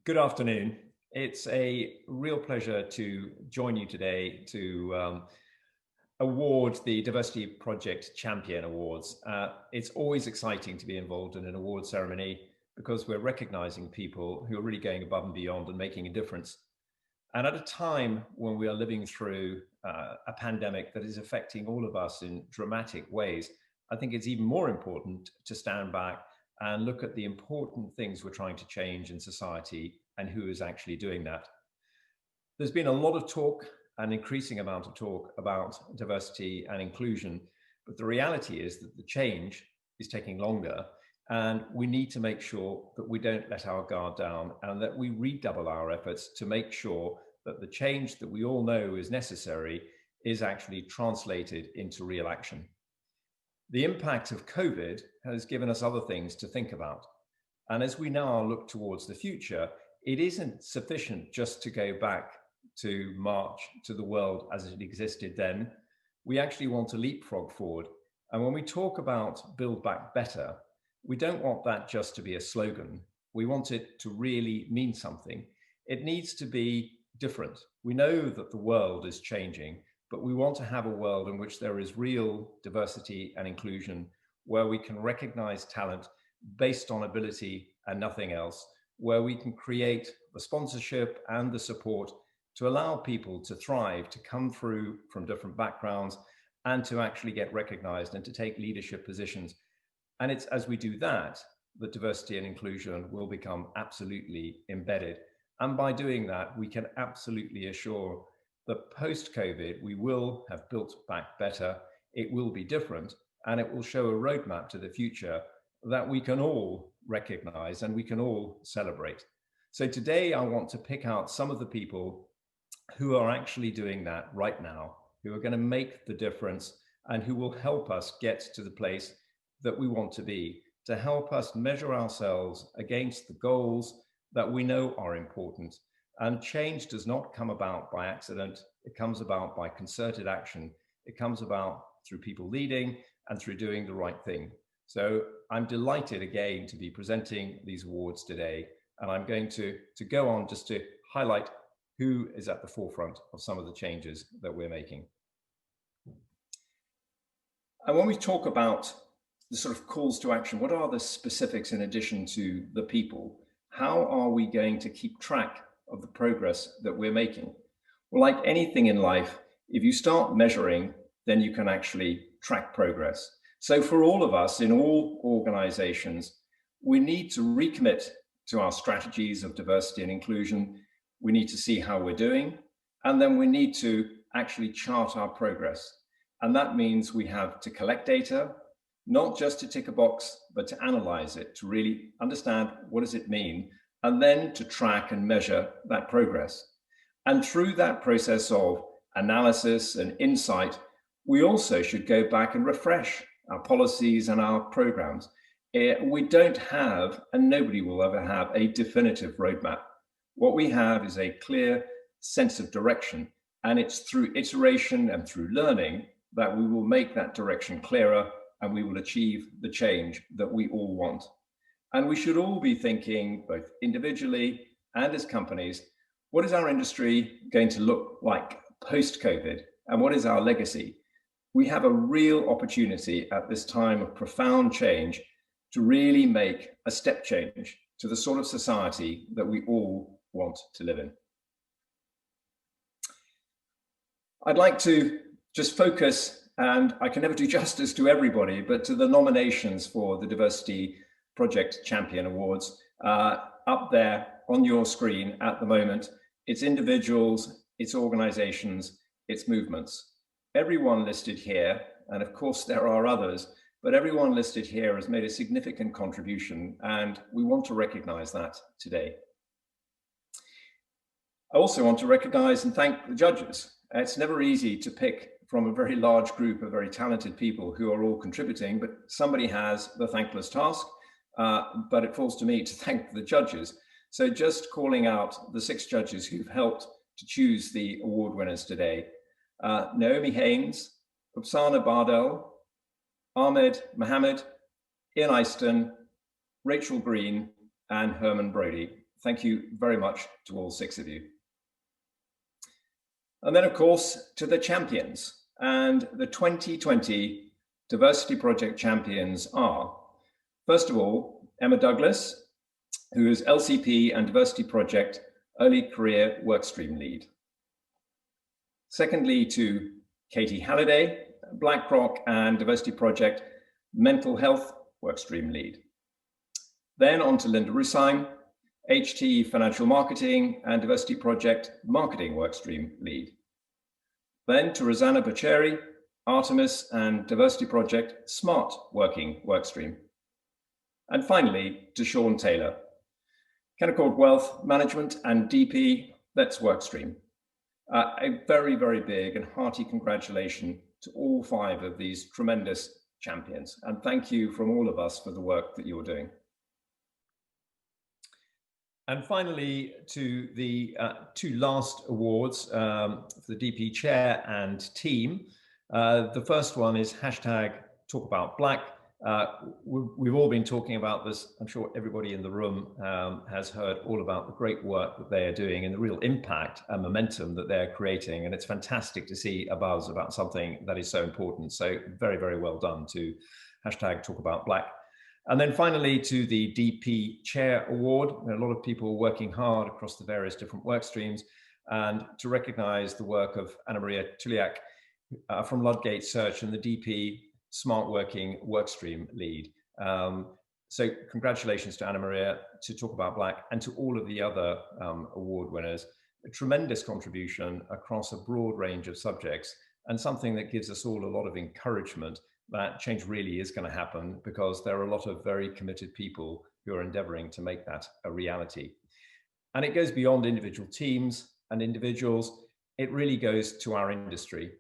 Good afternoon. It's a real pleasure to join you today to award the Diversity Project Champion Awards. It's always exciting to be involved in an award ceremony because we're recognizing people who are really going above and beyond and making a difference. And at a time when we are living through a pandemic that is affecting all of us in dramatic ways, I think it's even more important to stand back and look at the important things we're trying to change in society and who is actually doing that. There's been a lot of talk, an increasing amount of talk about diversity and inclusion, but the reality is that the change is taking longer, and we need to make sure that we don't let our guard down and that we redouble our efforts to make sure that the change that we all know is necessary is actually translated into real action. The impact of COVID has given us other things to think about. And as we now look towards the future, it isn't sufficient just to go back to March to the world as it existed then. We actually want to leapfrog forward. And when we talk about Build Back Better, we don't want that just to be a slogan. We want it to really mean something. It needs to be different. We know that the world is changing, but we want to have a world in which there is real diversity and inclusion, where we can recognize talent based on ability and nothing else, where we can create the sponsorship and the support to allow people to thrive, to come through from different backgrounds, and to actually get recognized and to take leadership positions. And it's as we do that, that diversity and inclusion will become absolutely embedded. And by doing that, we can absolutely assure that post-COVID, we will have built back better, it will be different, and it will show a roadmap to the future that we can all recognize and we can all celebrate. So today I want to pick out some of the people who are actually doing that right now, who are going to make the difference and who will help us get to the place that we want to be, to help us measure ourselves against the goals that we know are important. And change does not come about by accident. It comes about by concerted action. It comes about through people leading and through doing the right thing. So I'm delighted again to be presenting these awards today. And I'm going to go on just to highlight who is at the forefront of some of the changes that we're making. And when we talk about the sort of calls to action, what are the specifics in addition to the people? How are we going to keep track of the progress that we're making? Well, like anything in life, if you start measuring, then you can actually track progress. So for all of us in all organizations, we need to recommit to our strategies of diversity and inclusion. We need to see how we're doing, and then we need to actually chart our progress. And that means we have to collect data, not just to tick a box, but to analyze it, to really understand what does it mean, and then to track and measure that progress. And through that process of analysis and insight, we also should go back and refresh our policies and our programs. We don't have, and nobody will ever have, a definitive roadmap. What we have is a clear sense of direction, and it's through iteration and through learning that we will make that direction clearer and we will achieve the change that we all want. And we should all be thinking, both individually and as companies, what is our industry going to look like post-COVID, and what is our legacy? We have a real opportunity at this time of profound change to really make a step change to the sort of society that we all want to live in. I'd like to just focus, and I can never do justice to everybody, but to the nominations for the Diversity Project Champion Awards up there on your screen at the moment. It's individuals, it's organizations, it's movements. Everyone listed here, and of course there are others, but everyone listed here has made a significant contribution, and we want to recognize that today. I also want to recognize and thank the judges. It's never easy to pick from a very large group of very talented people who are all contributing, but somebody has the thankless task, but it falls to me to thank the judges. So just calling out the 6 judges who've helped to choose the award winners today. Naomi Haynes, Upsana Bardell, Ahmed Mohammed, Ian Eyston, Rachel Green, and Herman Brody. thank you very much to all 6 of you. And then, of course, to the champions. And the 2020 Diversity Project champions are, first of all, Emma Douglas, who is LCP and Diversity Project Early Career Workstream Lead. Secondly, to Katie Halliday, BlackRock and Diversity Project Mental Health Workstream Lead. Then on to Linda Rusheim, HT Financial Marketing and Diversity Project Marketing Workstream Lead. Then to Rosanna Bocheri, Artemis and Diversity Project Smart Working Workstream. And finally, to Sean Taylor, Canaccord Wealth Management and DP Let's Workstream. A very, very big and hearty congratulations to all 5 of these tremendous champions. And thank you from all of us for the work that you're doing. And finally, to the 2 last awards for the DP chair and team. The first one is #TalkAboutBlack. We've all been talking about this. I'm sure everybody in the room has heard all about the great work that they are doing and the real impact and momentum that they're creating. And it's fantastic to see a buzz about something that is so important. So very, very well done to #TalkAboutBlack. And then finally to the DP Chair Award. There are a lot of people working hard across the various different work streams, and to recognize the work of Anna Maria Tuliak from Ludgate Search and the DP Smart Working Workstream Lead. So congratulations to Anna Maria, to Talk About Black, and to all of the other award winners. A tremendous contribution across a broad range of subjects, and something that gives us all a lot of encouragement that change really is going to happen, because there are a lot of very committed people who are endeavoring to make that a reality. And it goes beyond individual teams and individuals. It really goes to our industry.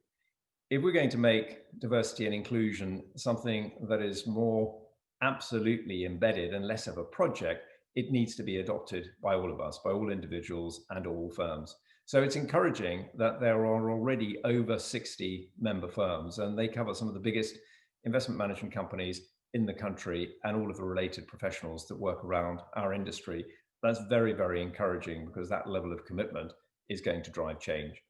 If we're going to make diversity and inclusion something that is more absolutely embedded and less of a project, it needs to be adopted by all of us, by all individuals and all firms. So it's encouraging that there are already over 60 member firms, and they cover some of the biggest investment management companies in the country and all of the related professionals that work around our industry. That's very, very encouraging, because that level of commitment is going to drive change.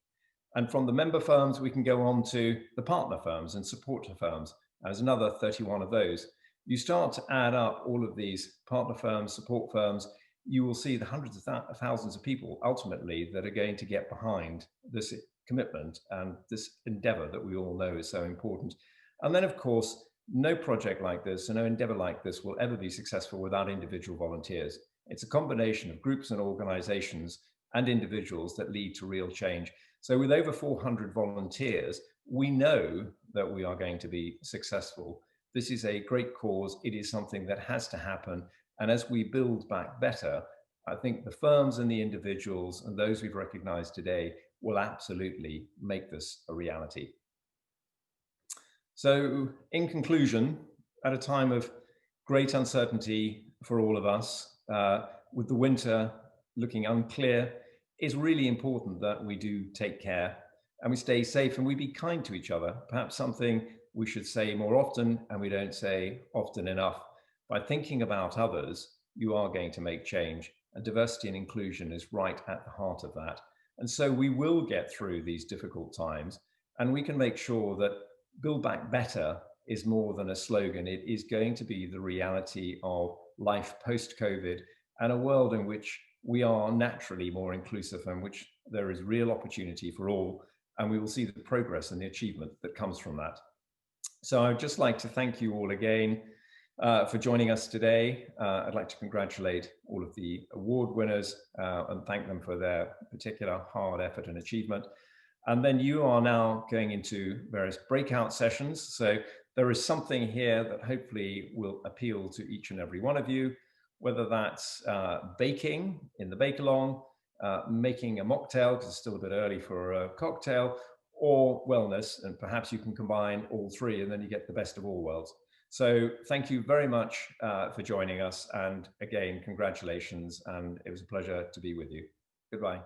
And from the member firms, we can go on to the partner firms and supporter firms. There's another 31 of those. You start to add up all of these partner firms, support firms, you will see the hundreds of thousands of people ultimately that are going to get behind this commitment and this endeavor that we all know is so important. And then, of course, no project like this and no endeavor like this will ever be successful without individual volunteers. It's a combination of groups and organizations and individuals that lead to real change. So with over 400 volunteers, we know that we are going to be successful. This is a great cause. It is something that has to happen. And as we build back better, I think the firms and the individuals and those we've recognized today will absolutely make this a reality. So in conclusion, at a time of great uncertainty for all of us, with the winter looking unclear, it's really important that we do take care and we stay safe and we be kind to each other. Perhaps something we should say more often and we don't say often enough. By thinking about others, you are going to make change, and diversity and inclusion is right at the heart of that. And so we will get through these difficult times, and we can make sure that Build Back Better is more than a slogan. It is going to be the reality of life post-COVID, and a world in which we are naturally more inclusive and which there is real opportunity for all, and we will see the progress and the achievement that comes from that. So I'd just like to thank you all again for joining us today. I'd like to congratulate all of the award winners and thank them for their particular hard effort and achievement. And then you are now going into various breakout sessions. So there is something here that hopefully will appeal to each and every one of you, whether that's baking in the bake-along, making a mocktail, because it's still a bit early for a cocktail, or wellness, and perhaps you can combine all three and then you get the best of all worlds. So thank you very much for joining us. And again, congratulations. And it was a pleasure to be with you. Goodbye.